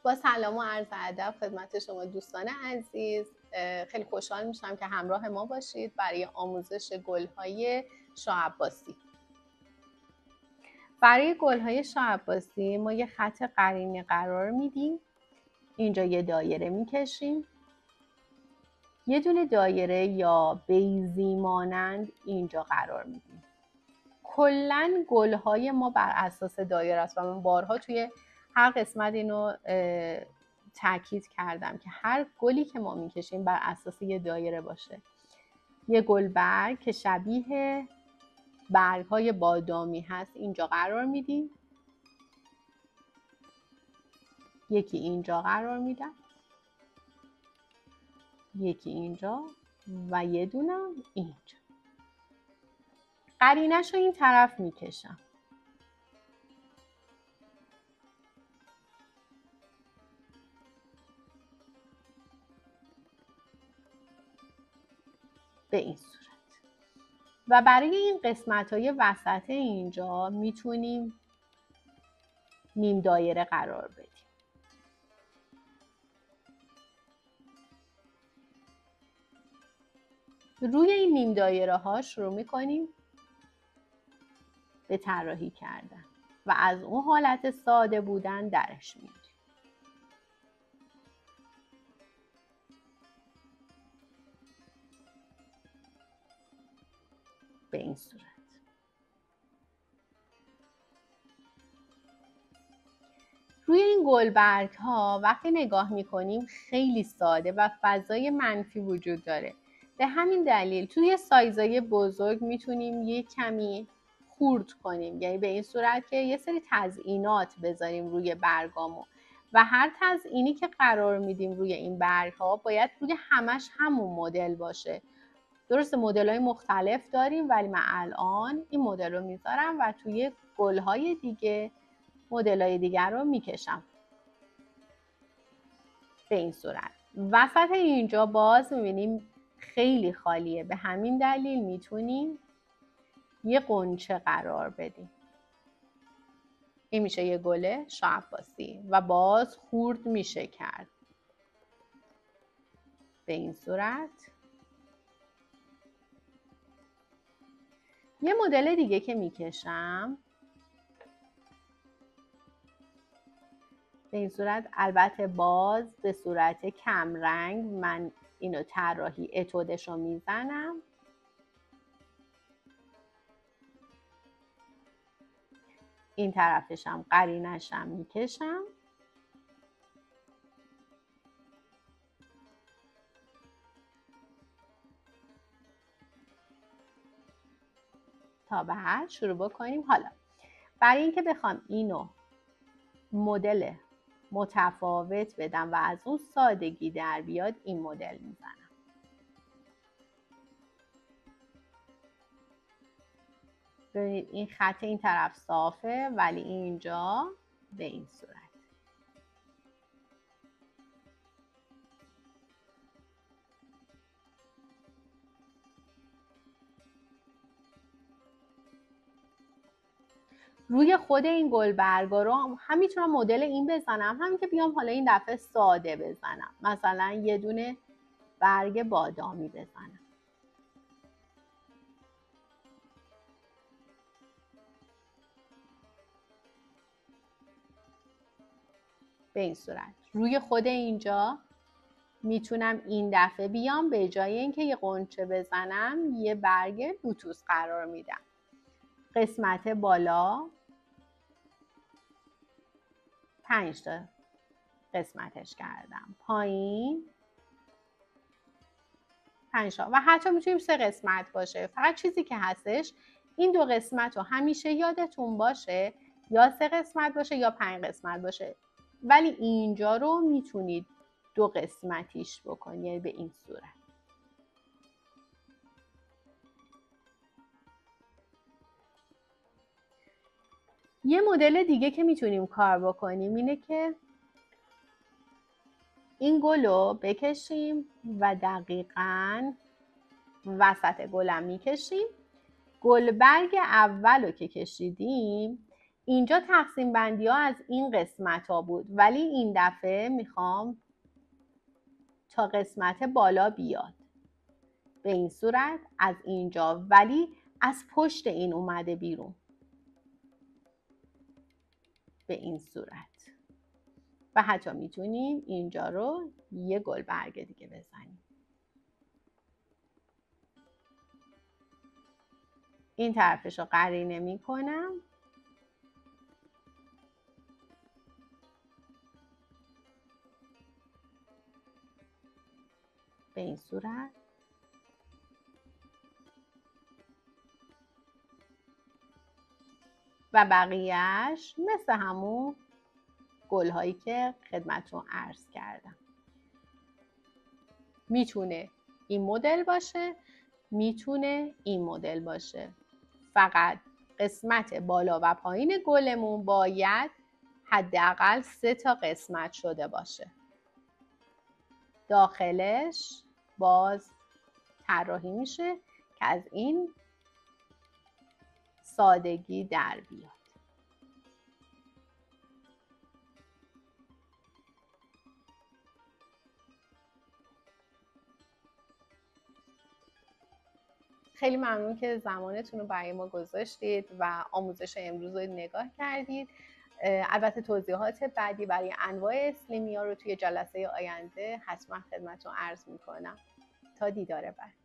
با سلام و عرض ادب خدمت شما دوستان عزیز. خیلی خوشحال میشم که همراه ما باشید برای آموزش گل‌های شاه عباسی. برای گل‌های شاه عباسی ما یه خط قرینه قرار میدیم. اینجا یه دایره میکشیم. یه دونه دایره یا بیضی مانند اینجا قرار میدیم. کلاً گل‌های ما بر اساس دایره است و من بارها توی هر قسمت اینو تاکید کردم که هر گلی که ما میکشیم بر اساس یه دایره باشه. یه گلبرگ که شبیه برگ‌های بادامی هست اینجا قرار میدیم. یکی اینجا قرار میدم. یکی اینجا و یه دونه اینجا. قرینه‌شو این طرف میکشم. به این صورت. و برای این قسمت‌های وسط اینجا میتونیم نیم دایره قرار بدیم. روی این نیم دایره ها شروع میکنیم به طراحی کردن و از اون حالت ساده بودن درش میاریم. به این صورت. روی این گلبرگ ها وقتی نگاه میکنیم خیلی ساده و فضای منفی وجود داره. به همین دلیل توی سایزای بزرگ میتونیم یه کمی خورد کنیم، یعنی به این صورت که یه سری تزیینات بذاریم روی برگامون و هر تزیینی که قرار میدیم روی این برگ ها باید روی همش همون مدل باشه. درسته مدل‌های مختلف داریم ولی من الان این مدل رو میذارم و توی گل‌های دیگه مدل‌های دیگر رو میکشم. به این صورت. وسط اینجا باز میبینیم خیلی خالیه. به همین دلیل میتونیم یه غنچه قرار بدیم. این میشه یه گل شاه عباسی و باز خورد میشه کرد. به این صورت. یه مدل دیگه که میکشم به این صورت، البته باز به صورت کمرنگ من اینو طراحی اتودش رو میزنم. این طرفشم قرینشم میکشم. تا بعد شروع بکنیم. حالا برای اینکه بخوام اینو مدل متفاوت بدم و از اون سادگی در بیاد این مدل میزنم. ببینید این خط این طرف صافه ولی اینجا به این صورت. روی خود این گلبرگا رو هم میتونم مدل این بزنم، هم که بیام حالا این دفعه ساده بزنم، مثلا یه دونه برگ بادامی بزنم. به این صورت. روی خود اینجا میتونم این دفعه بیام به جای اینکه یه غنچه بزنم یه برگ لوتوس قرار میدم. قسمت بالا 5 تا قسمتش کردم، پایین 5 تا و حتی میتونیم 3 قسمت باشه. فقط چیزی که هستش این 2 قسمت رو همیشه یادتون باشه، یا 3 قسمت باشه یا 5 قسمت باشه، ولی اینجا رو میتونید 2 قسمتیش بکنید، یعنی به این صورت. یه مدل دیگه که میتونیم کار بکنیم اینه که این گل رو بکشیم و دقیقاً وسط گلم میکشیم. گلبرگ اول رو که کشیدیم اینجا تقسیم بندی ها از این قسمت ها بود، ولی این دفعه میخوام تا قسمت بالا بیاد. به این صورت از اینجا، ولی از پشت این اومده بیرون. به این صورت. و حتی میتونیم اینجا رو یه گل برگ دیگه بزنیم. این طرفش رو قرینه میکنم. به این صورت. و بقیهش مثل همون گل‌هایی که خدمتتون عرض کردم. میتونه این مدل باشه، میتونه این مدل باشه. فقط قسمت بالا و پایین گلمون باید حداقل 3 تا قسمت شده باشه. داخلش باز طراحی میشه که از این سادگی در بیاد. خیلی ممنون که زمانتون رو برای ما گذاشتید و آموزش امروز رو نگاه کردید. البته توضیحات بعدی برای انواع اسلیمی ها رو توی جلسه آینده حتما خدمتتون عرض میکنم. تا دیدار بعد.